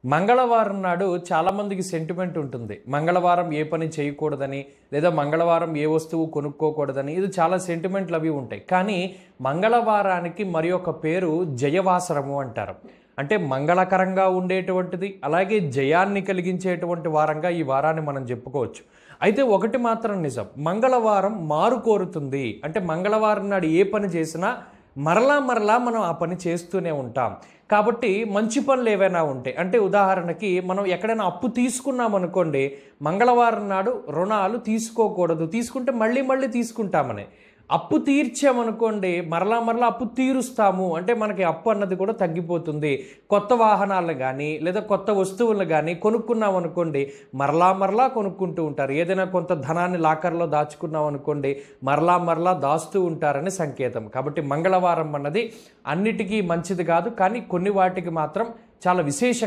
మంగళవారం నాడు చాలామందికి సెంటిమెంట్ ఉంటుంది. మంగళవారం ఏ పని చేయకూడదని, లేదా మంగళవారం ఏ వస్తువు కొనుక్కోకూడదని, ఇది చాలా సెంటిమెంట్లు అవి ఉంటాయి. కానీ మంగళవారానికి మరి ఒక పేరు జయవాసరము అంటారు. అంటే మంగళకరంగా ఉండేటువంటిది, అలాగే జయాన్ని కలిగించేటువంటి వారంగా ఈ వారాన్ని మనం చెప్పుకోవచ్చు. అయితే ఒకటి మాత్రం నిజం, మంగళవారం మారు కోరుతుంది. అంటే మంగళవారం నాడు ఏ పని చేసినా మరలా మనం ఆ పని చేస్తూనే ఉంటాం. కాబట్టి మంచి పనులు ఏవైనా ఉంటాయి, అంటే ఉదాహరణకి మనం ఎక్కడైనా అప్పు తీసుకున్నాం అనుకోండి, మంగళవారం నాడు రుణాలు తీసుకోకూడదు, తీసుకుంటే మళ్ళీ తీసుకుంటామని. అప్పు తీర్చామనుకోండి, మరలా అప్పు తీరుస్తాము, అంటే మనకి అప్పు అన్నది కూడా తగ్గిపోతుంది. కొత్త వాహనాలను కానీ లేదా కొత్త వస్తువులను కానీ కొనుక్కున్నాం అనుకోండి, మరలా కొనుక్కుంటూ ఉంటారు. ఏదైనా కొంత ధనాన్ని లాకర్లో దాచుకున్నాం అనుకోండి, మరలా దాస్తూ ఉంటారని సంకేతం. కాబట్టి మంగళవారం అన్నది అన్నిటికీ మంచిది కాదు, కానీ కొన్ని వాటికి మాత్రం చాలా విశేషంగా